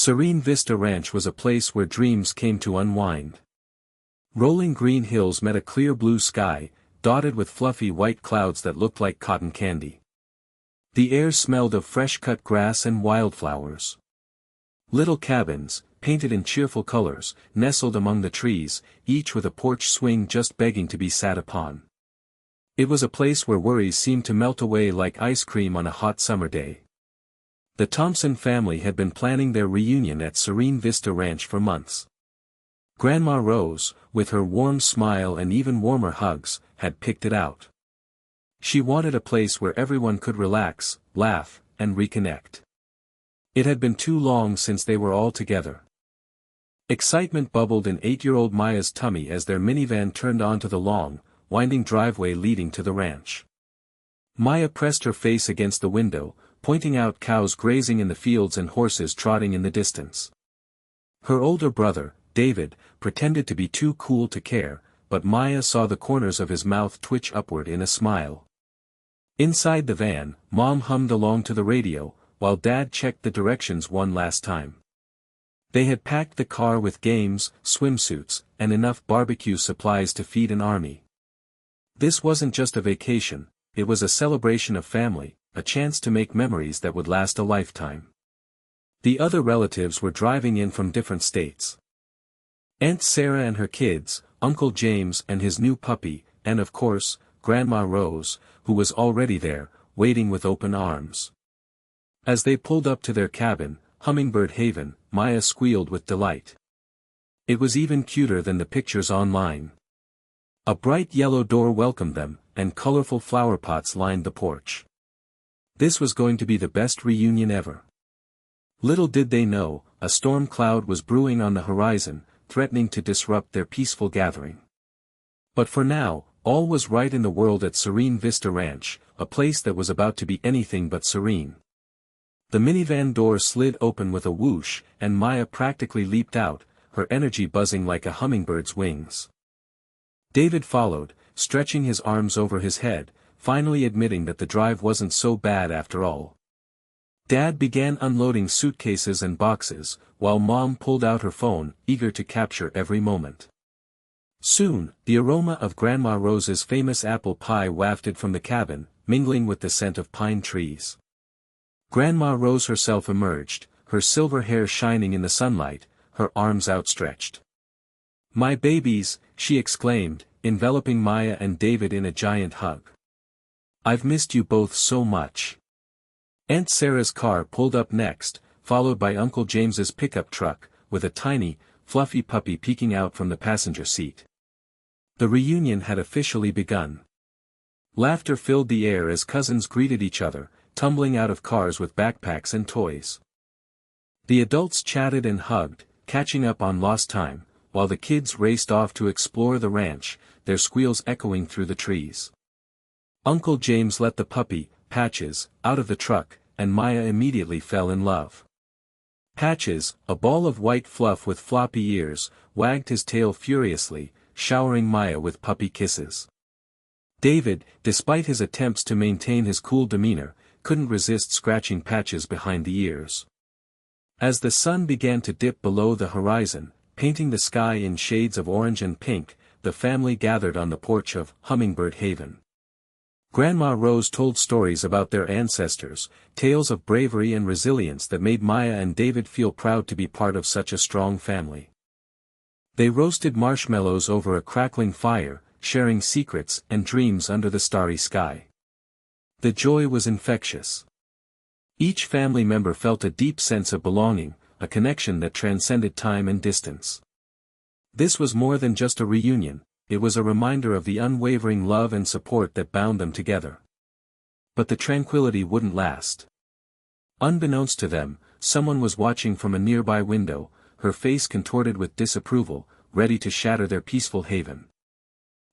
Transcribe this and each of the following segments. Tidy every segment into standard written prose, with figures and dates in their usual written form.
Serene Vista Ranch was a place where dreams came to unwind. Rolling green hills met a clear blue sky, dotted with fluffy white clouds that looked like cotton candy. The air smelled of fresh-cut grass and wildflowers. Little cabins, painted in cheerful colors, nestled among the trees, each with a porch swing just begging to be sat upon. It was a place where worries seemed to melt away like ice cream on a hot summer day. The Thompson family had been planning their reunion at Serene Vista Ranch for months. Grandma Rose, with her warm smile and even warmer hugs, had picked it out. She wanted a place where everyone could relax, laugh, and reconnect. It had been too long since they were all together. Excitement bubbled in 8-year-old Maya's tummy as their minivan turned onto the long, winding driveway leading to the ranch. Maya pressed her face against the window, pointing out cows grazing in the fields and horses trotting in the distance. Her older brother, David, pretended to be too cool to care, but Maya saw the corners of his mouth twitch upward in a smile. Inside the van, Mom hummed along to the radio, while Dad checked the directions one last time. They had packed the car with games, swimsuits, and enough barbecue supplies to feed an army. This wasn't just a vacation, it was a celebration of family, a chance to make memories that would last a lifetime. The other relatives were driving in from different states. Aunt Sarah and her kids, Uncle James and his new puppy, and of course, Grandma Rose, who was already there, waiting with open arms. As they pulled up to their cabin, Hummingbird Haven, Maya squealed with delight. It was even cuter than the pictures online. A bright yellow door welcomed them, and colorful flower pots lined the porch. This was going to be the best reunion ever. Little did they know, a storm cloud was brewing on the horizon, threatening to disrupt their peaceful gathering. But for now, all was right in the world at Serene Vista Ranch, a place that was about to be anything but serene. The minivan door slid open with a whoosh, and Maya practically leaped out, her energy buzzing like a hummingbird's wings. David followed, stretching his arms over his head, finally admitting that the drive wasn't so bad after all. Dad began unloading suitcases and boxes, while Mom pulled out her phone, eager to capture every moment. Soon, the aroma of Grandma Rose's famous apple pie wafted from the cabin, mingling with the scent of pine trees. Grandma Rose herself emerged, her silver hair shining in the sunlight, her arms outstretched. "My babies," she exclaimed, enveloping Maya and David in a giant hug. "I've missed you both so much." Aunt Sarah's car pulled up next, followed by Uncle James's pickup truck, with a tiny, fluffy puppy peeking out from the passenger seat. The reunion had officially begun. Laughter filled the air as cousins greeted each other, tumbling out of cars with backpacks and toys. The adults chatted and hugged, catching up on lost time, while the kids raced off to explore the ranch, their squeals echoing through the trees. Uncle James let the puppy, Patches, out of the truck, and Maya immediately fell in love. Patches, a ball of white fluff with floppy ears, wagged his tail furiously, showering Maya with puppy kisses. David, despite his attempts to maintain his cool demeanor, couldn't resist scratching Patches behind the ears. As the sun began to dip below the horizon, painting the sky in shades of orange and pink, the family gathered on the porch of Hummingbird Haven. Grandma Rose told stories about their ancestors, tales of bravery and resilience that made Maya and David feel proud to be part of such a strong family. They roasted marshmallows over a crackling fire, sharing secrets and dreams under the starry sky. The joy was infectious. Each family member felt a deep sense of belonging, a connection that transcended time and distance. This was more than just a reunion, it was a reminder of the unwavering love and support that bound them together. But the tranquility wouldn't last. Unbeknownst to them, someone was watching from a nearby window, her face contorted with disapproval, ready to shatter their peaceful haven.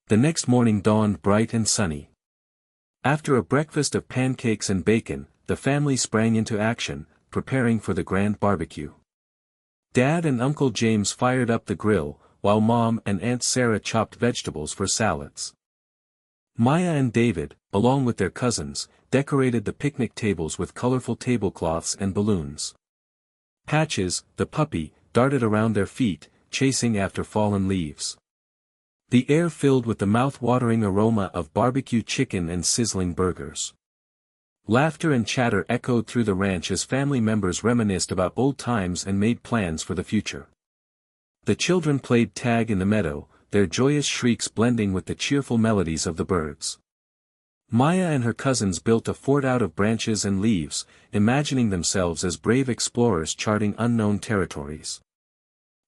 The next morning dawned bright and sunny. After a breakfast of pancakes and bacon, the family sprang into action, preparing for the grand barbecue. Dad and Uncle James fired up the grill, while Mom and Aunt Sarah chopped vegetables for salads. Maya and David, along with their cousins, decorated the picnic tables with colorful tablecloths and balloons. Patches, the puppy, darted around their feet, chasing after fallen leaves. The air filled with the mouth-watering aroma of barbecue chicken and sizzling burgers. Laughter and chatter echoed through the ranch as family members reminisced about old times and made plans for the future. The children played tag in the meadow, their joyous shrieks blending with the cheerful melodies of the birds. Maya and her cousins built a fort out of branches and leaves, imagining themselves as brave explorers charting unknown territories.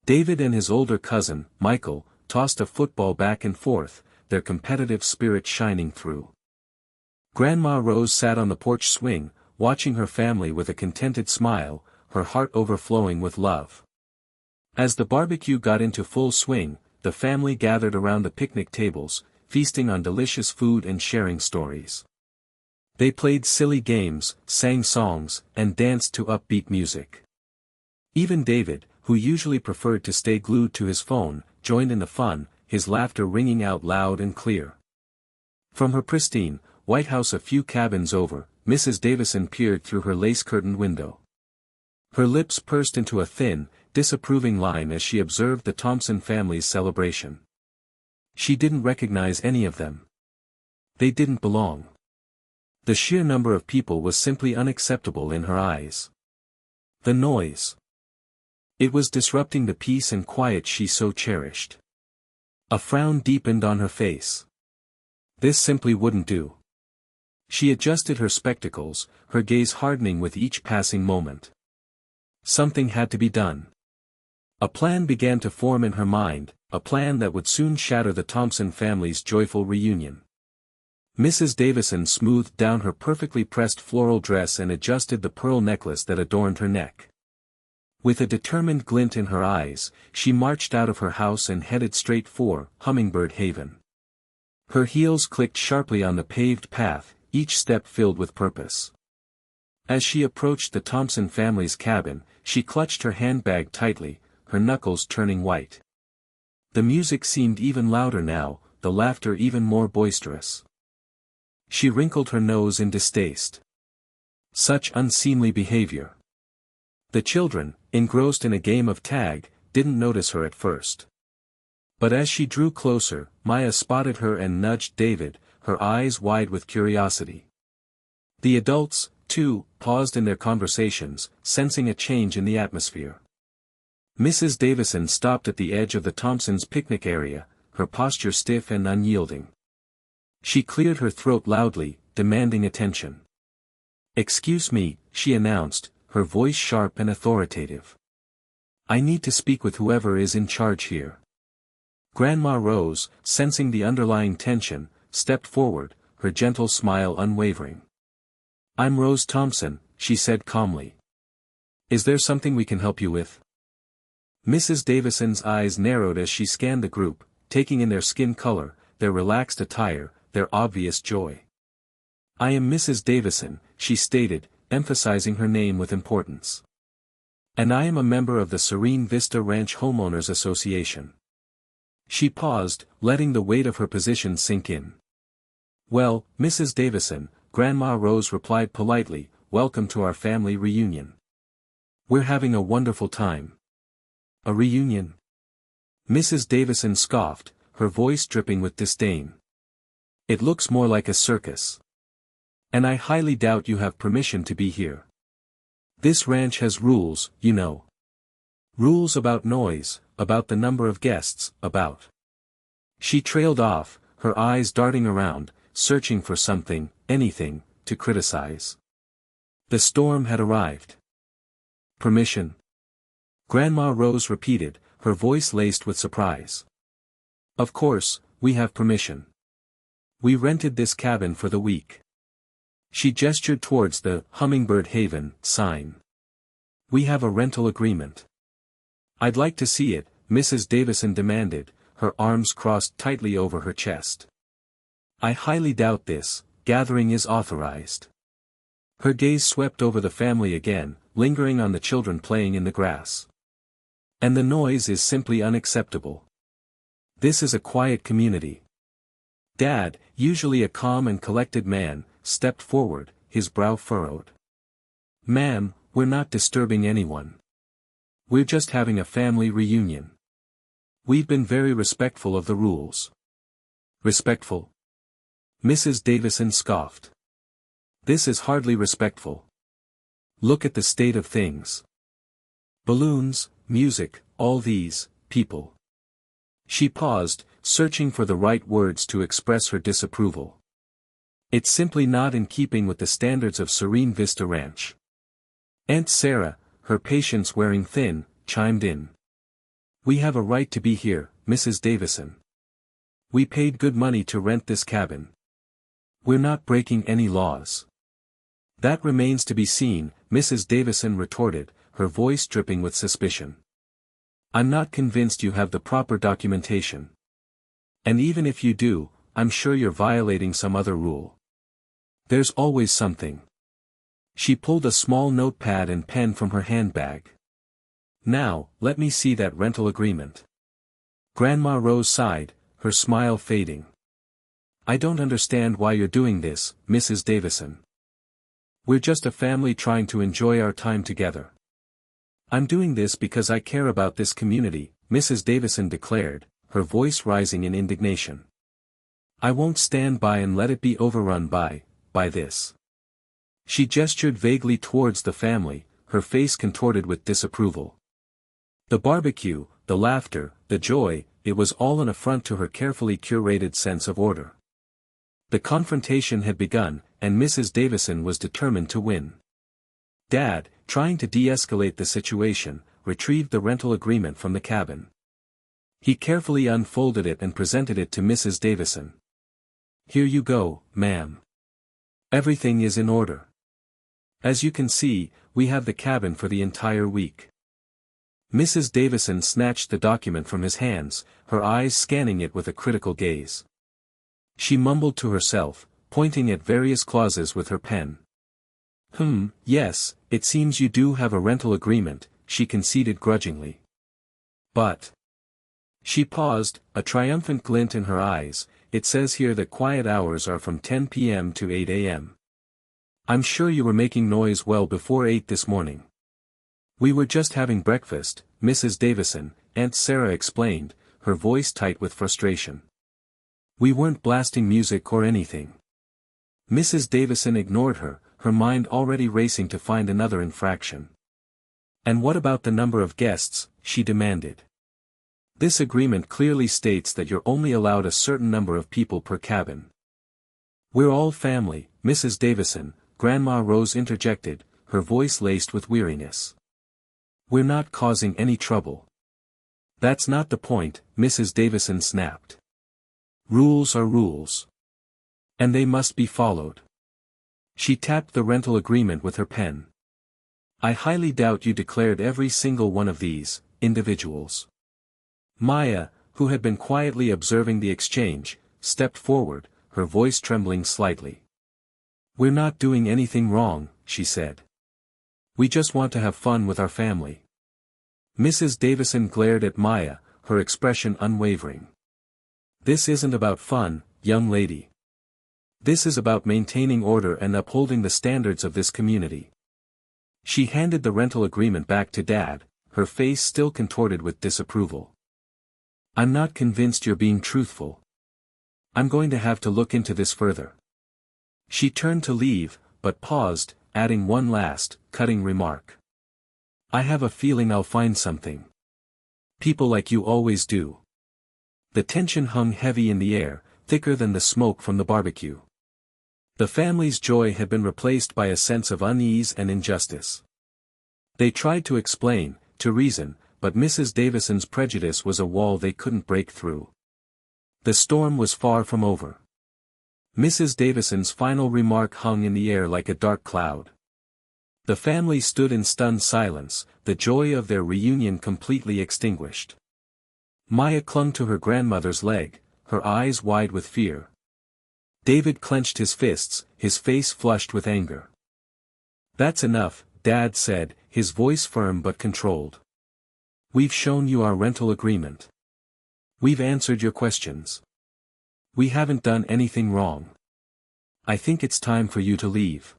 David and his older cousin, Michael, tossed a football back and forth, their competitive spirit shining through. Grandma Rose sat on the porch swing, watching her family with a contented smile, her heart overflowing with love. As the barbecue got into full swing, the family gathered around the picnic tables, feasting on delicious food and sharing stories. They played silly games, sang songs, and danced to upbeat music. Even David, who usually preferred to stay glued to his phone, joined in the fun, his laughter ringing out loud and clear. From her pristine, white house a few cabins over, Mrs. Davison peered through her lace-curtained window. Her lips pursed into a thin, disapproving line as she observed the Thompson family's celebration. She didn't recognize any of them. They didn't belong. The sheer number of people was simply unacceptable in her eyes. The noise. It was disrupting the peace and quiet she so cherished. A frown deepened on her face. This simply wouldn't do. She adjusted her spectacles, her gaze hardening with each passing moment. Something had to be done. A plan began to form in her mind, a plan that would soon shatter the Thompson family's joyful reunion. Mrs. Davison smoothed down her perfectly pressed floral dress and adjusted the pearl necklace that adorned her neck. With a determined glint in her eyes, she marched out of her house and headed straight for Hummingbird Haven. Her heels clicked sharply on the paved path, each step filled with purpose. As she approached the Thompson family's cabin, she clutched her handbag tightly, her knuckles turning white. The music seemed even louder now, the laughter even more boisterous. She wrinkled her nose in distaste. Such unseemly behavior. The children, engrossed in a game of tag, didn't notice her at first. But as she drew closer, Maya spotted her and nudged David, her eyes wide with curiosity. The adults, too, paused in their conversations, sensing a change in the atmosphere. Mrs. Davison stopped at the edge of the Thompsons' picnic area, her posture stiff and unyielding. She cleared her throat loudly, demanding attention. "Excuse me," she announced, her voice sharp and authoritative. "I need to speak with whoever is in charge here." Grandma Rose, sensing the underlying tension, stepped forward, her gentle smile unwavering. "I'm Rose Thompson," she said calmly. "Is there something we can help you with?" Mrs. Davison's eyes narrowed as she scanned the group, taking in their skin color, their relaxed attire, their obvious joy. "I am Mrs. Davison," she stated, emphasizing her name with importance. "And I am a member of the Serene Vista Ranch Homeowners Association." She paused, letting the weight of her position sink in. "Well, Mrs. Davison," Grandma Rose replied politely, "welcome to our family reunion. We're having a wonderful time." "A reunion?" Mrs. Davison scoffed, her voice dripping with disdain. "It looks more like a circus. And I highly doubt you have permission to be here. This ranch has rules, you know. Rules about noise, about the number of guests, about—" She trailed off, her eyes darting around, searching for something, anything, to criticize. The storm had arrived. "Permission?" Grandma Rose repeated, her voice laced with surprise. "Of course, we have permission. We rented this cabin for the week." She gestured towards the Hummingbird Haven sign. "We have a rental agreement." "I'd like to see it," Mrs. Davison demanded, her arms crossed tightly over her chest. "I highly doubt this gathering is authorized." Her gaze swept over the family again, lingering on the children playing in the grass. "And the noise is simply unacceptable. This is a quiet community." Dad, usually a calm and collected man, stepped forward, his brow furrowed. "Ma'am, we're not disturbing anyone. We're just having a family reunion. We've been very respectful of the rules. Respectful? Mrs. Davison scoffed. This is hardly respectful. Look at the state of things. Balloons, music, all these, people. She paused, searching for the right words to express her disapproval. It's simply not in keeping with the standards of Serene Vista Ranch. Aunt Sarah, her patience wearing thin, chimed in. We have a right to be here, Mrs. Davison. We paid good money to rent this cabin. We're not breaking any laws. That remains to be seen, Mrs. Davison retorted, her voice dripping with suspicion. I'm not convinced you have the proper documentation. And even if you do, I'm sure you're violating some other rule. There's always something. She pulled a small notepad and pen from her handbag. Now, let me see that rental agreement. Grandma Rose sighed, her smile fading. I don't understand why you're doing this, Mrs. Davison. We're just a family trying to enjoy our time together. I'm doing this because I care about this community, Mrs. Davison declared, her voice rising in indignation. I won't stand by and let it be overrun by this. She gestured vaguely towards the family, her face contorted with disapproval. The barbecue, the laughter, the joy, it was all an affront to her carefully curated sense of order. The confrontation had begun, and Mrs. Davison was determined to win. Dad, trying to de-escalate the situation, retrieved the rental agreement from the cabin. He carefully unfolded it and presented it to Mrs. Davison. Here you go, ma'am. Everything is in order. As you can see, we have the cabin for the entire week. Mrs. Davison snatched the document from his hands, her eyes scanning it with a critical gaze. She mumbled to herself, pointing at various clauses with her pen. Yes, it seems you do have a rental agreement, she conceded grudgingly. But. She paused, a triumphant glint in her eyes. It says here that quiet hours are from 10 p.m. to 8 a.m. I'm sure you were making noise well before 8 this morning. We were just having breakfast, Mrs. Davison, Aunt Sarah explained, her voice tight with frustration. We weren't blasting music or anything. Mrs. Davison ignored her, her mind already racing to find another infraction. And what about the number of guests, she demanded. This agreement clearly states that you're only allowed a certain number of people per cabin. We're all family, Mrs. Davison, Grandma Rose interjected, her voice laced with weariness. We're not causing any trouble. That's not the point, Mrs. Davison snapped. Rules are rules. And they must be followed. She tapped the rental agreement with her pen. I highly doubt you declared every single one of these, individuals. Maya, who had been quietly observing the exchange, stepped forward, her voice trembling slightly. We're not doing anything wrong, she said. We just want to have fun with our family. Mrs. Davison glared at Maya, her expression unwavering. This isn't about fun, young lady. This is about maintaining order and upholding the standards of this community. She handed the rental agreement back to Dad, her face still contorted with disapproval. I'm not convinced you're being truthful. I'm going to have to look into this further. She turned to leave, but paused, adding one last, cutting remark. I have a feeling I'll find something. People like you always do. The tension hung heavy in the air, thicker than the smoke from the barbecue. The family's joy had been replaced by a sense of unease and injustice. They tried to explain, to reason, but Mrs. Davison's prejudice was a wall they couldn't break through. The storm was far from over. Mrs. Davison's final remark hung in the air like a dark cloud. The family stood in stunned silence, the joy of their reunion completely extinguished. Maya clung to her grandmother's leg, her eyes wide with fear. David clenched his fists, his face flushed with anger. That's enough, Dad said, his voice firm but controlled. We've shown you our rental agreement. We've answered your questions. We haven't done anything wrong. I think it's time for you to leave.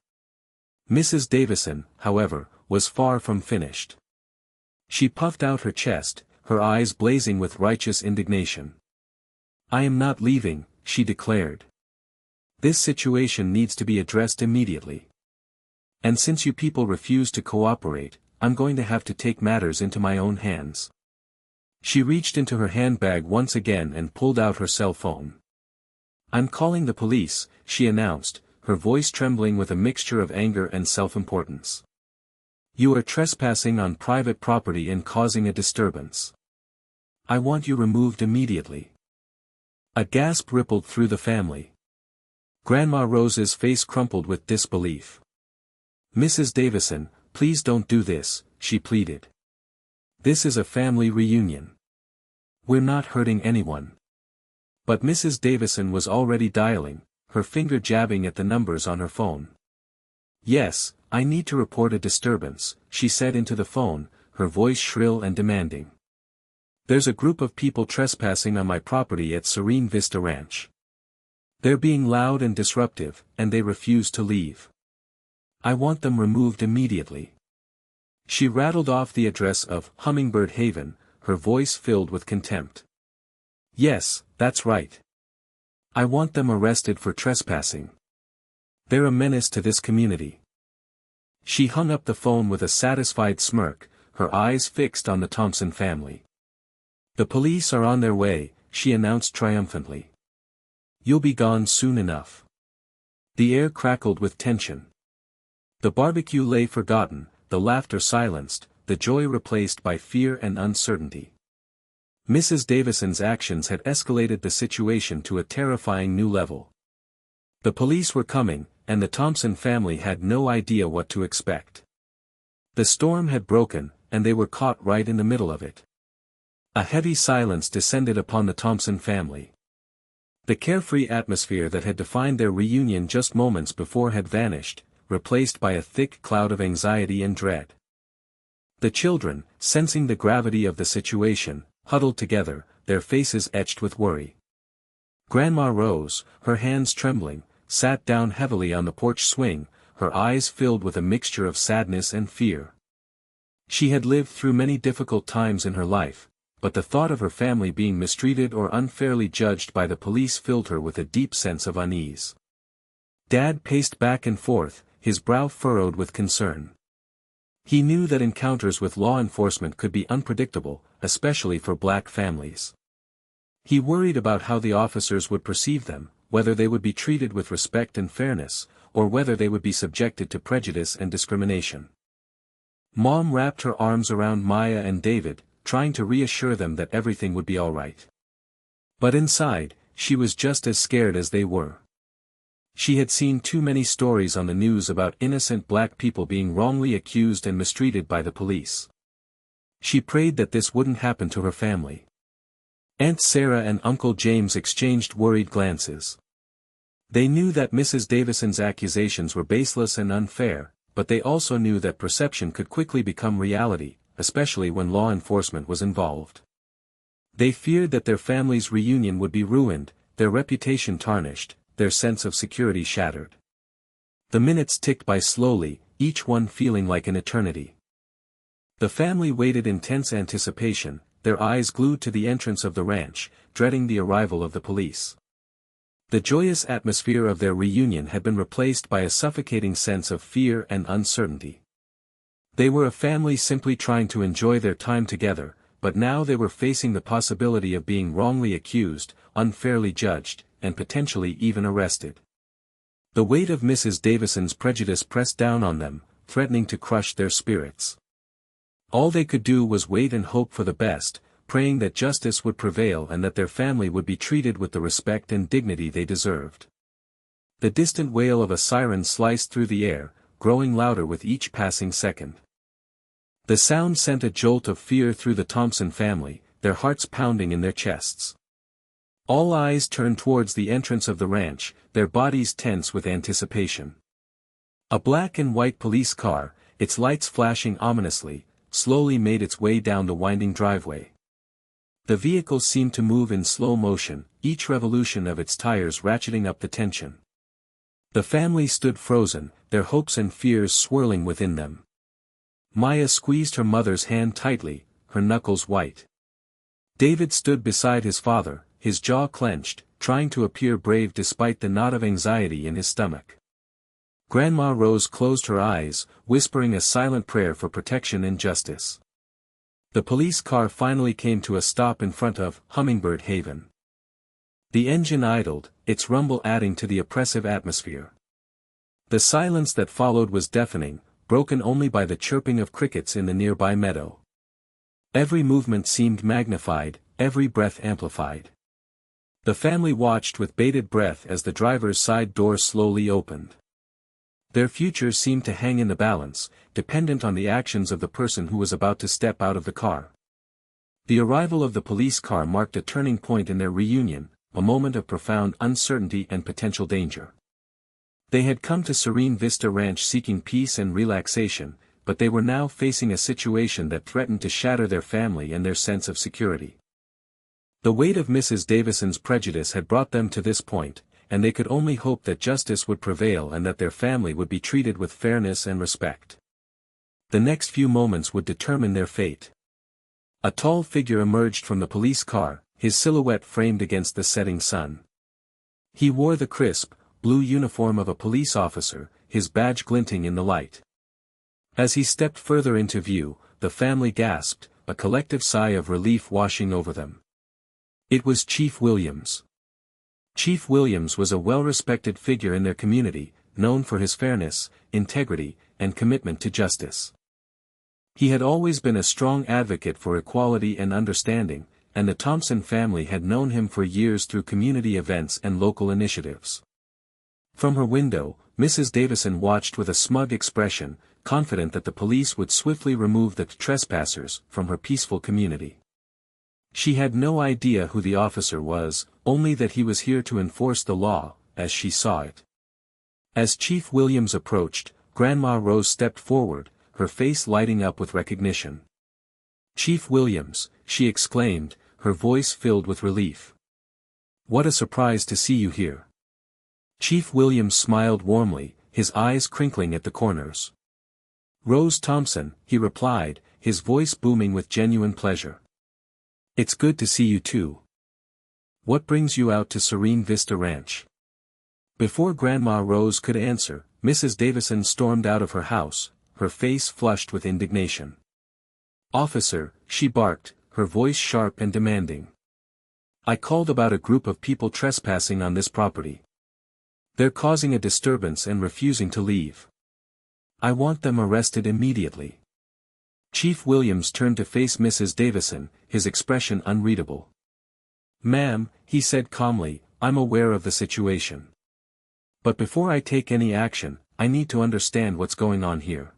Mrs. Davison, however, was far from finished. She puffed out her chest, her eyes blazing with righteous indignation. "I am not leaving," she declared. "This situation needs to be addressed immediately. And since you people refuse to cooperate, I'm going to have to take matters into my own hands." She reached into her handbag once again and pulled out her cell phone. "I'm calling the police," she announced, her voice trembling with a mixture of anger and self-importance. "You are trespassing on private property and causing a disturbance. I want you removed immediately." A gasp rippled through the family. Grandma Rose's face crumpled with disbelief. "Mrs. Davison, please don't do this," she pleaded. "This is a family reunion. We're not hurting anyone." But Mrs. Davison was already dialing, her finger jabbing at the numbers on her phone. "Yes, I need to report a disturbance," she said into the phone, her voice shrill and demanding. "There's a group of people trespassing on my property at Serene Vista Ranch. They're being loud and disruptive, and they refuse to leave. I want them removed immediately." She rattled off the address of Hummingbird Haven, her voice filled with contempt. "Yes, that's right. I want them arrested for trespassing. They're a menace to this community." She hung up the phone with a satisfied smirk, her eyes fixed on the Thompson family. "The police are on their way," she announced triumphantly. "You'll be gone soon enough." The air crackled with tension. The barbecue lay forgotten, the laughter silenced, the joy replaced by fear and uncertainty. Mrs. Davison's actions had escalated the situation to a terrifying new level. The police were coming, and the Thompson family had no idea what to expect. The storm had broken, and they were caught right in the middle of it. A heavy silence descended upon the Thompson family. The carefree atmosphere that had defined their reunion just moments before had vanished, replaced by a thick cloud of anxiety and dread. The children, sensing the gravity of the situation, huddled together, their faces etched with worry. Grandma Rose, her hands trembling, sat down heavily on the porch swing, her eyes filled with a mixture of sadness and fear. She had lived through many difficult times in her life, but the thought of her family being mistreated or unfairly judged by the police filled her with a deep sense of unease. Dad paced back and forth, his brow furrowed with concern. He knew that encounters with law enforcement could be unpredictable, especially for black families. He worried about how the officers would perceive them, whether they would be treated with respect and fairness, or whether they would be subjected to prejudice and discrimination. Mom wrapped her arms around Maya and David, trying to reassure them that everything would be all right. But inside, she was just as scared as they were. She had seen too many stories on the news about innocent black people being wrongly accused and mistreated by the police. She prayed that this wouldn't happen to her family. Aunt Sarah and Uncle James exchanged worried glances. They knew that Mrs. Davison's accusations were baseless and unfair, but they also knew that perception could quickly become reality, especially when law enforcement was involved. They feared that their family's reunion would be ruined, their reputation tarnished, their sense of security shattered. The minutes ticked by slowly, each one feeling like an eternity. The family waited in tense anticipation, their eyes glued to the entrance of the ranch, dreading the arrival of the police. The joyous atmosphere of their reunion had been replaced by a suffocating sense of fear and uncertainty. They were a family simply trying to enjoy their time together, but now they were facing the possibility of being wrongly accused, unfairly judged, and potentially even arrested. The weight of Mrs. Davison's prejudice pressed down on them, threatening to crush their spirits. All they could do was wait and hope for the best, praying that justice would prevail and that their family would be treated with the respect and dignity they deserved. The distant wail of a siren sliced through the air, growing louder with each passing second. The sound sent a jolt of fear through the Thompson family, their hearts pounding in their chests. All eyes turned towards the entrance of the ranch, their bodies tense with anticipation. A black and white police car, its lights flashing ominously, slowly made its way down the winding driveway. The vehicle seemed to move in slow motion, each revolution of its tires ratcheting up the tension. The family stood frozen, their hopes and fears swirling within them. Maya squeezed her mother's hand tightly, her knuckles white. David stood beside his father, his jaw clenched, trying to appear brave despite the knot of anxiety in his stomach. Grandma Rose closed her eyes, whispering a silent prayer for protection and justice. The police car finally came to a stop in front of Hummingbird Haven. The engine idled, its rumble adding to the oppressive atmosphere. The silence that followed was deafening, broken only by the chirping of crickets in the nearby meadow. Every movement seemed magnified, every breath amplified. The family watched with bated breath as the driver's side door slowly opened. Their future seemed to hang in the balance, dependent on the actions of the person who was about to step out of the car. The arrival of the police car marked a turning point in their reunion, a moment of profound uncertainty and potential danger. They had come to Serene Vista Ranch seeking peace and relaxation, but they were now facing a situation that threatened to shatter their family and their sense of security. The weight of Mrs. Davison's prejudice had brought them to this point, and they could only hope that justice would prevail and that their family would be treated with fairness and respect. The next few moments would determine their fate. A tall figure emerged from the police car, his silhouette framed against the setting sun. He wore the crisp, blue uniform of a police officer, his badge glinting in the light. As he stepped further into view, the family gasped, a collective sigh of relief washing over them. It was Chief Williams. Chief Williams was a well-respected figure in their community, known for his fairness, integrity, and commitment to justice. He had always been a strong advocate for equality and understanding, and the Thompson family had known him for years through community events and local initiatives. From her window, Mrs. Davison watched with a smug expression, confident that the police would swiftly remove the trespassers from her peaceful community. She had no idea who the officer was, only that he was here to enforce the law, as she saw it. As Chief Williams approached, Grandma Rose stepped forward, her face lighting up with recognition. "Chief Williams," she exclaimed, her voice filled with relief. "What a surprise to see you here." Chief Williams smiled warmly, his eyes crinkling at the corners. "Rose Thompson," he replied, his voice booming with genuine pleasure. "It's good to see you too. What brings you out to Serene Vista Ranch?" Before Grandma Rose could answer, Mrs. Davison stormed out of her house, her face flushed with indignation. "Officer," she barked, her voice sharp and demanding. "I called about a group of people trespassing on this property. They're causing a disturbance and refusing to leave. I want them arrested immediately." Chief Williams turned to face Mrs. Davison, his expression unreadable. "Ma'am," he said calmly, "I'm aware of the situation. But before I take any action, I need to understand what's going on here."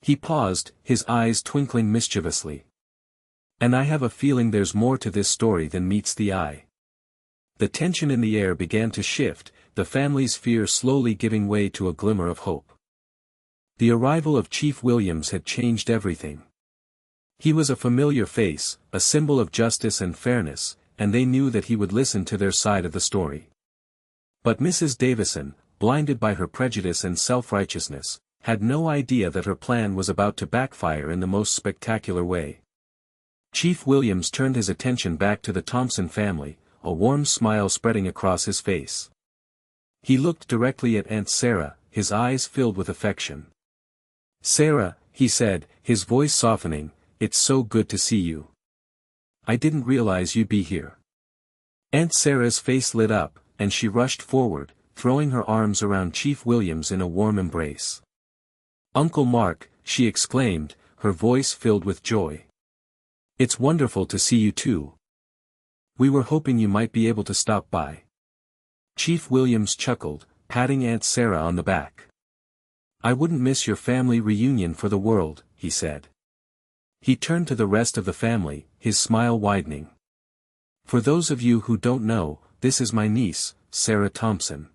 He paused, his eyes twinkling mischievously. "And I have a feeling there's more to this story than meets the eye." The tension in the air began to shift, the family's fear slowly giving way to a glimmer of hope. The arrival of Chief Williams had changed everything. He was a familiar face, a symbol of justice and fairness, and they knew that he would listen to their side of the story. But Mrs. Davison, blinded by her prejudice and self-righteousness, had no idea that her plan was about to backfire in the most spectacular way. Chief Williams turned his attention back to the Thompson family, a warm smile spreading across his face. He looked directly at Aunt Sarah, his eyes filled with affection. "Sarah," he said, his voice softening, "it's so good to see you. I didn't realize you'd be here." Aunt Sarah's face lit up, and she rushed forward, throwing her arms around Chief Williams in a warm embrace. "Uncle Mark," she exclaimed, her voice filled with joy. "It's wonderful to see you too. We were hoping you might be able to stop by." Chief Williams chuckled, patting Aunt Sarah on the back. "I wouldn't miss your family reunion for the world," he said. He turned to the rest of the family, his smile widening. "For those of you who don't know, this is my niece, Sarah Thompson.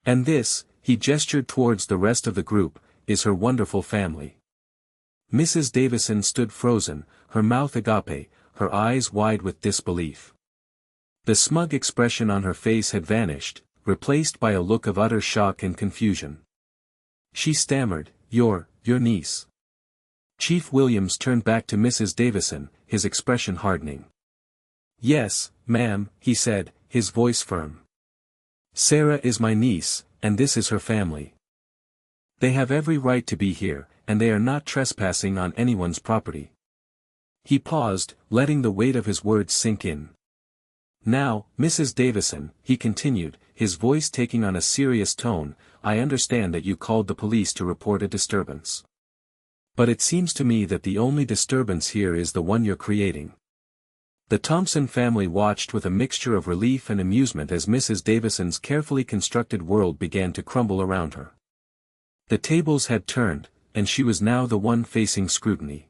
And this," he gestured towards the rest of the group, "is her wonderful family." Mrs. Davison stood frozen, her mouth agape, her eyes wide with disbelief. The smug expression on her face had vanished, replaced by a look of utter shock and confusion. She stammered, Your niece. Chief Williams turned back to Mrs. Davison, his expression hardening. "Yes, ma'am," he said, his voice firm. "Sarah is my niece, and this is her family. They have every right to be here, and they are not trespassing on anyone's property." He paused, letting the weight of his words sink in. "Now, Mrs. Davison," he continued, his voice taking on a serious tone, "I understand that you called the police to report a disturbance. But it seems to me that the only disturbance here is the one you're creating." The Thompson family watched with a mixture of relief and amusement as Mrs. Davison's carefully constructed world began to crumble around her. The tables had turned, and she was now the one facing scrutiny.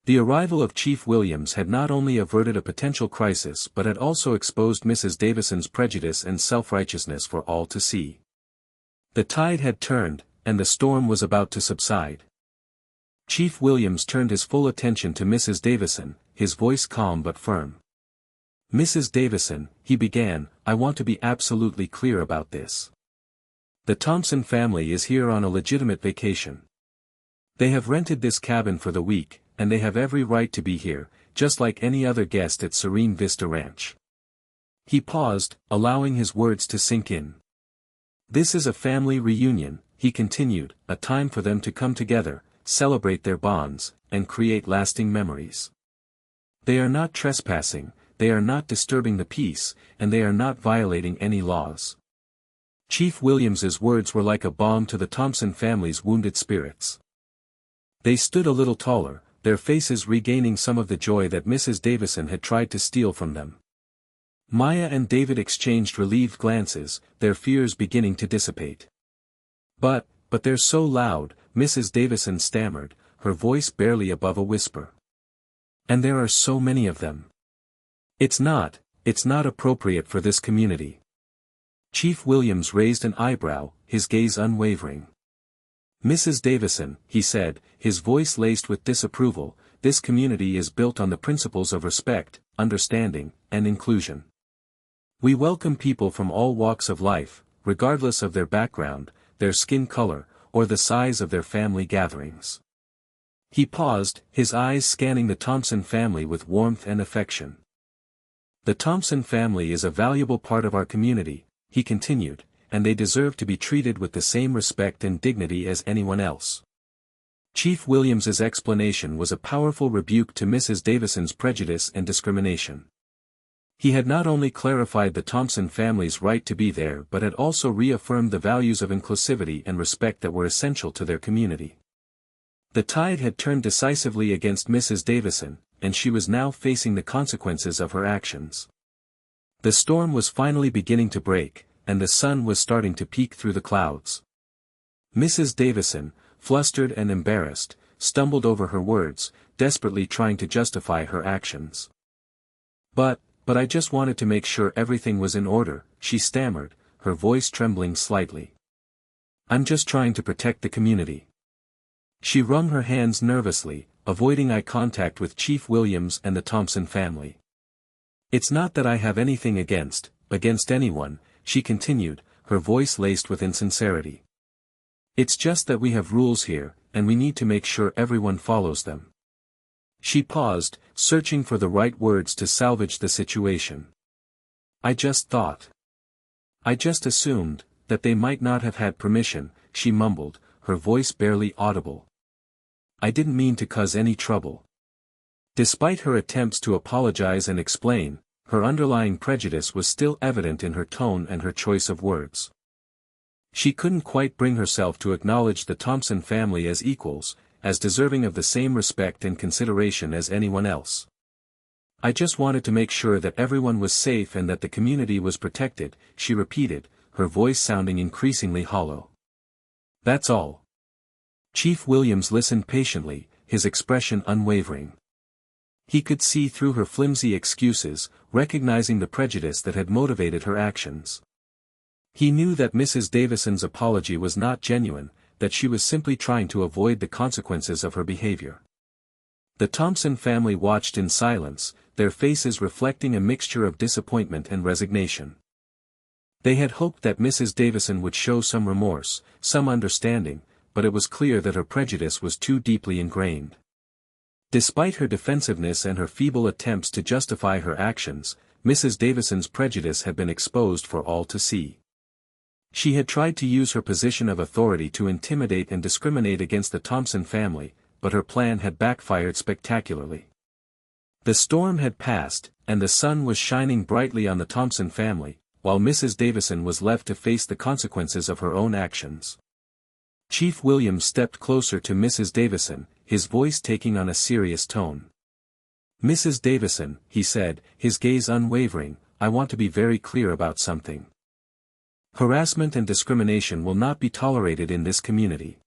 The arrival of Chief Williams had not only averted a potential crisis but had also exposed Mrs. Davison's prejudice and self-righteousness for all to see. The tide had turned, and the storm was about to subside. Chief Williams turned his full attention to Mrs. Davison, his voice calm but firm. "Mrs. Davison," he began, "I want to be absolutely clear about this. The Thompson family is here on a legitimate vacation. They have rented this cabin for the week, and they have every right to be here, just like any other guest at Serene Vista Ranch." He paused, allowing his words to sink in. "This is a family reunion," he continued, "a time for them to come together, celebrate their bonds, and create lasting memories. They are not trespassing, they are not disturbing the peace, and they are not violating any laws." Chief Williams's words were like a balm to the Thompson family's wounded spirits. They stood a little taller, their faces regaining some of the joy that Mrs. Davison had tried to steal from them. Maya and David exchanged relieved glances, their fears beginning to dissipate. But they're so loud," Mrs. Davison stammered, her voice barely above a whisper. "And there are so many of them. It's not appropriate for this community." Chief Williams raised an eyebrow, his gaze unwavering. "Mrs. Davison," he said, his voice laced with disapproval, "this community is built on the principles of respect, understanding, and inclusion. We welcome people from all walks of life, regardless of their background, their skin color, or the size of their family gatherings." He paused, his eyes scanning the Thompson family with warmth and affection. "The Thompson family is a valuable part of our community," he continued, "and they deserve to be treated with the same respect and dignity as anyone else." Chief Williams's explanation was a powerful rebuke to Mrs. Davison's prejudice and discrimination. He had not only clarified the Thompson family's right to be there but had also reaffirmed the values of inclusivity and respect that were essential to their community. The tide had turned decisively against Mrs. Davison, and she was now facing the consequences of her actions. The storm was finally beginning to break, and the sun was starting to peek through the clouds. Mrs. Davison, flustered and embarrassed, stumbled over her words, desperately trying to justify her actions. But I just wanted to make sure everything was in order," she stammered, her voice trembling slightly. "I'm just trying to protect the community." She wrung her hands nervously, avoiding eye contact with Chief Williams and the Thompson family. "It's not that I have anything against anyone," she continued, her voice laced with insincerity. "It's just that we have rules here, and we need to make sure everyone follows them." She paused, searching for the right words to salvage the situation. I just assumed, that they might not have had permission," she mumbled, her voice barely audible. "I didn't mean to cause any trouble." Despite her attempts to apologize and explain, her underlying prejudice was still evident in her tone and her choice of words. She couldn't quite bring herself to acknowledge the Thompson family as equals, as deserving of the same respect and consideration as anyone else. "I just wanted to make sure that everyone was safe and that the community was protected," she repeated, her voice sounding increasingly hollow. "That's all." Chief Williams listened patiently, his expression unwavering. He could see through her flimsy excuses, recognizing the prejudice that had motivated her actions. He knew that Mrs. Davison's apology was not genuine, that she was simply trying to avoid the consequences of her behavior. The Thompson family watched in silence, their faces reflecting a mixture of disappointment and resignation. They had hoped that Mrs. Davison would show some remorse, some understanding, but it was clear that her prejudice was too deeply ingrained. Despite her defensiveness and her feeble attempts to justify her actions, Mrs. Davison's prejudice had been exposed for all to see. She had tried to use her position of authority to intimidate and discriminate against the Thompson family, but her plan had backfired spectacularly. The storm had passed, and the sun was shining brightly on the Thompson family, while Mrs. Davison was left to face the consequences of her own actions. Chief Williams stepped closer to Mrs. Davison, his voice taking on a serious tone. "Mrs. Davison," he said, his gaze unwavering, "I want to be very clear about something. Harassment and discrimination will not be tolerated in this community.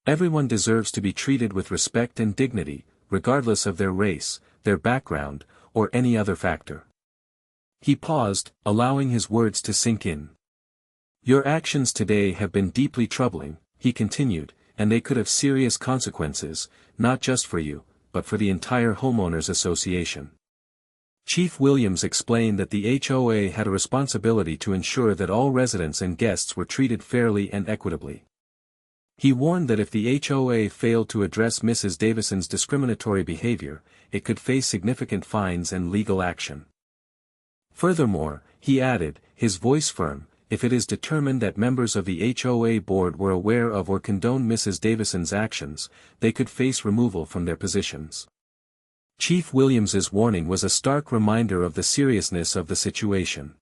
Everyone deserves to be treated with respect and dignity, regardless of their race, their background, or any other factor." He paused, allowing his words to sink in. "Your actions today have been deeply troubling," he continued, "and they could have serious consequences, not just for you, but for the entire homeowners association." Chief Williams explained that the HOA had a responsibility to ensure that all residents and guests were treated fairly and equitably. He warned that if the HOA failed to address Mrs. Davison's discriminatory behavior, it could face significant fines and legal action. Furthermore, he added, his voice firm, if it is determined that members of the HOA board were aware of or condoned Mrs. Davison's actions, they could face removal from their positions. Chief Williams's warning was a stark reminder of the seriousness of the situation.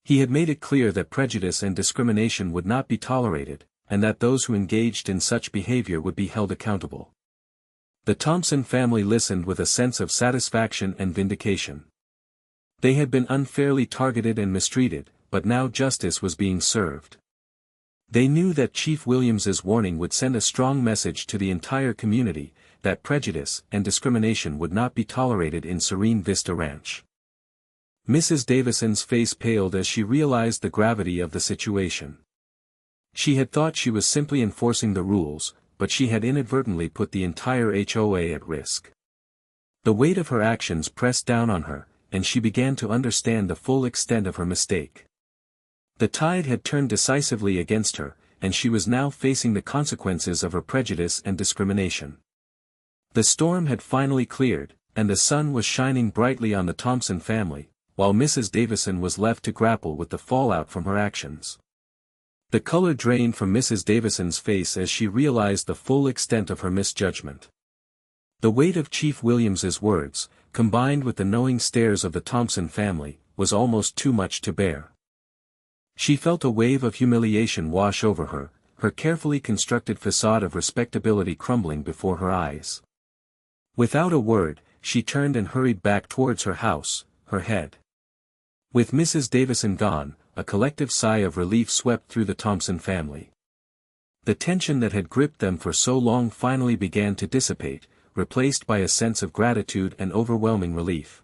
He had made it clear that prejudice and discrimination would not be tolerated, and that those who engaged in such behavior would be held accountable. The Thompson family listened with a sense of satisfaction and vindication. They had been unfairly targeted and mistreated, but now justice was being served. They knew that Chief Williams's warning would send a strong message to the entire community, that prejudice and discrimination would not be tolerated in Serene Vista Ranch. Mrs. Davison's face paled as she realized the gravity of the situation. She had thought she was simply enforcing the rules, but she had inadvertently put the entire HOA at risk. The weight of her actions pressed down on her, and she began to understand the full extent of her mistake. The tide had turned decisively against her, and she was now facing the consequences of her prejudice and discrimination. The storm had finally cleared, and the sun was shining brightly on the Thompson family, while Mrs. Davison was left to grapple with the fallout from her actions. The color drained from Mrs. Davison's face as she realized the full extent of her misjudgment. The weight of Chief Williams's words, combined with the knowing stares of the Thompson family, was almost too much to bear. She felt a wave of humiliation wash over her, her carefully constructed facade of respectability crumbling before her eyes. Without a word, she turned and hurried back towards her house, her head. With Mrs. Davison gone, a collective sigh of relief swept through the Thompson family. The tension that had gripped them for so long finally began to dissipate, replaced by a sense of gratitude and overwhelming relief.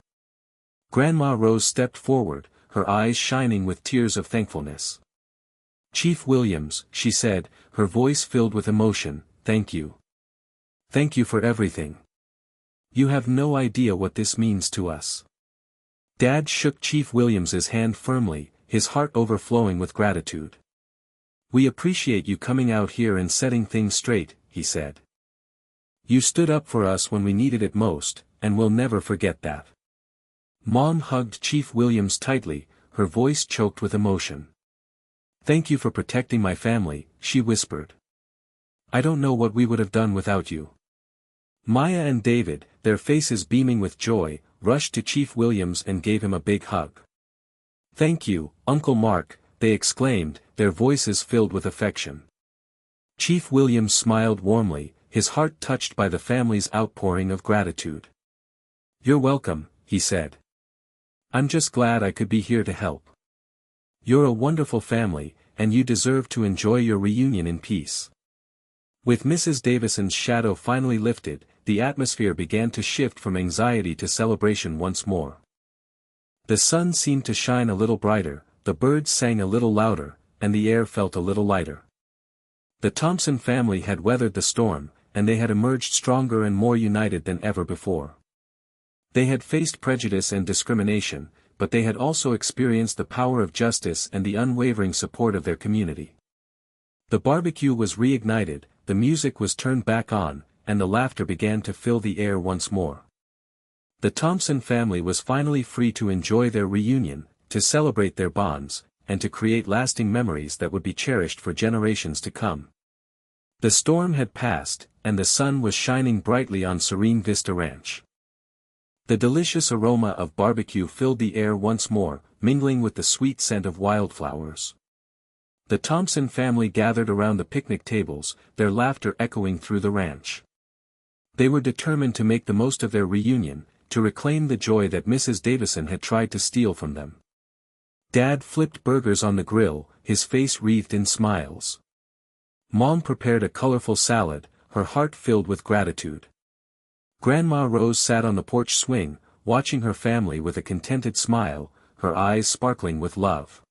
Grandma Rose stepped forward, her eyes shining with tears of thankfulness. "Chief Williams," she said, her voice filled with emotion, "thank you. Thank you for everything. You have no idea what this means to us." Dad shook Chief Williams's hand firmly, his heart overflowing with gratitude. "We appreciate you coming out here and setting things straight," he said. "You stood up for us when we needed it most, and we'll never forget that." Mom hugged Chief Williams tightly, her voice choked with emotion. "Thank you for protecting my family," she whispered. "I don't know what we would have done without you." Maya and David, their faces beaming with joy, rushed to Chief Williams and gave him a big hug. "Thank you, Uncle Mark," they exclaimed, their voices filled with affection. Chief Williams smiled warmly, his heart touched by the family's outpouring of gratitude. "You're welcome," he said. "I'm just glad I could be here to help. You're a wonderful family, and you deserve to enjoy your reunion in peace." With Mrs. Davison's shadow finally lifted, the atmosphere began to shift from anxiety to celebration once more. The sun seemed to shine a little brighter, the birds sang a little louder, and the air felt a little lighter. The Thompson family had weathered the storm, and they had emerged stronger and more united than ever before. They had faced prejudice and discrimination, but they had also experienced the power of justice and the unwavering support of their community. The barbecue was reignited, the music was turned back on, and the laughter began to fill the air once more. The Thompson family was finally free to enjoy their reunion, to celebrate their bonds, and to create lasting memories that would be cherished for generations to come. The storm had passed, and the sun was shining brightly on Serene Vista Ranch. The delicious aroma of barbecue filled the air once more, mingling with the sweet scent of wildflowers. The Thompson family gathered around the picnic tables, their laughter echoing through the ranch. They were determined to make the most of their reunion, to reclaim the joy that Mrs. Davison had tried to steal from them. Dad flipped burgers on the grill, his face wreathed in smiles. Mom prepared a colorful salad, her heart filled with gratitude. Grandma Rose sat on the porch swing, watching her family with a contented smile, her eyes sparkling with love.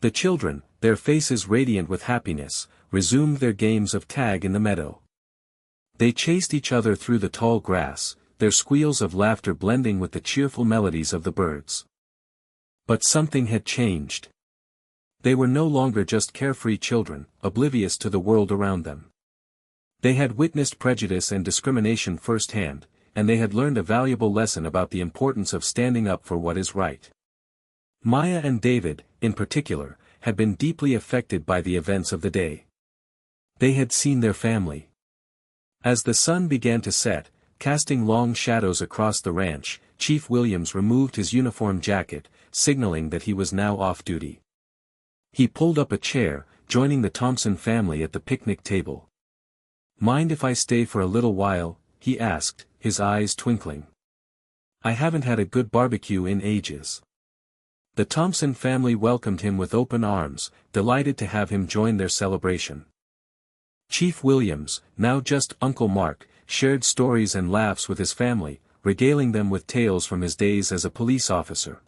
The children, their faces radiant with happiness, resumed their games of tag in the meadow. They chased each other through the tall grass, their squeals of laughter blending with the cheerful melodies of the birds. But something had changed. They were no longer just carefree children, oblivious to the world around them. They had witnessed prejudice and discrimination firsthand, and they had learned a valuable lesson about the importance of standing up for what is right. Maya and David, in particular, had been deeply affected by the events of the day. They had seen their family. As the sun began to set, casting long shadows across the ranch, Chief Williams removed his uniform jacket, signaling that he was now off duty. He pulled up a chair, joining the Thompson family at the picnic table. "Mind if I stay for a little while?" he asked, his eyes twinkling. "I haven't had a good barbecue in ages." The Thompson family welcomed him with open arms, delighted to have him join their celebration. Chief Williams, now just Uncle Mark, shared stories and laughs with his family, regaling them with tales from his days as a police officer.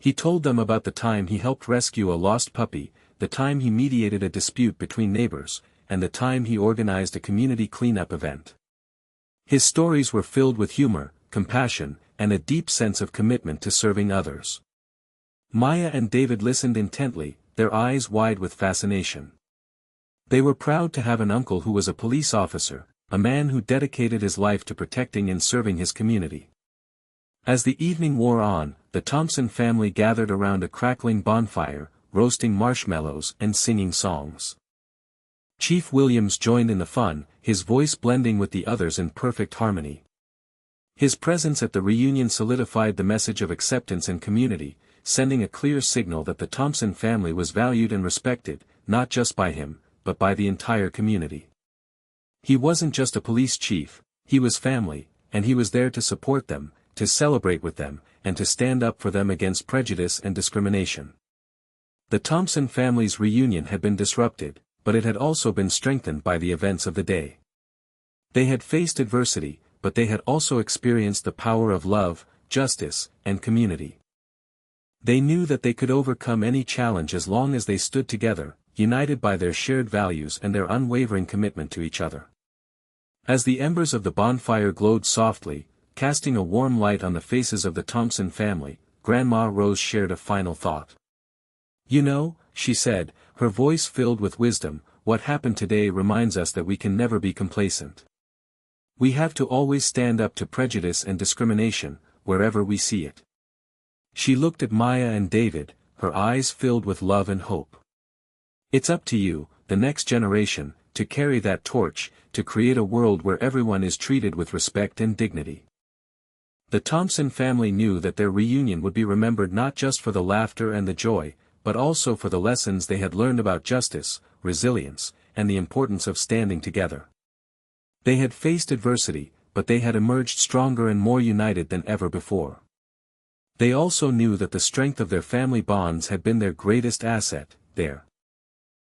He told them about the time he helped rescue a lost puppy, the time he mediated a dispute between neighbors, and the time he organized a community cleanup event. His stories were filled with humor, compassion, and a deep sense of commitment to serving others. Maya and David listened intently, their eyes wide with fascination. They were proud to have an uncle who was a police officer, a man who dedicated his life to protecting and serving his community. As the evening wore on, the Thompson family gathered around a crackling bonfire, roasting marshmallows and singing songs. Chief Williams joined in the fun, his voice blending with the others in perfect harmony. His presence at the reunion solidified the message of acceptance and community, sending a clear signal that the Thompson family was valued and respected, not just by him, but by the entire community. He wasn't just a police chief, he was family, and he was there to support them, to celebrate with them, and to stand up for them against prejudice and discrimination. The Thompson family's reunion had been disrupted, but it had also been strengthened by the events of the day. They had faced adversity, but they had also experienced the power of love, justice, and community. They knew that they could overcome any challenge as long as they stood together, united by their shared values and their unwavering commitment to each other. As the embers of the bonfire glowed softly, casting a warm light on the faces of the Thompson family, Grandma Rose shared a final thought. "You know," she said, her voice filled with wisdom, "what happened today reminds us that we can never be complacent. We have to always stand up to prejudice and discrimination, wherever we see it." She looked at Maya and David, her eyes filled with love and hope. "It's up to you, the next generation, to carry that torch, to create a world where everyone is treated with respect and dignity." The Thompson family knew that their reunion would be remembered not just for the laughter and the joy, but also for the lessons they had learned about justice, resilience, and the importance of standing together. They had faced adversity, but they had emerged stronger and more united than ever before. They also knew that the strength of their family bonds had been their greatest asset, their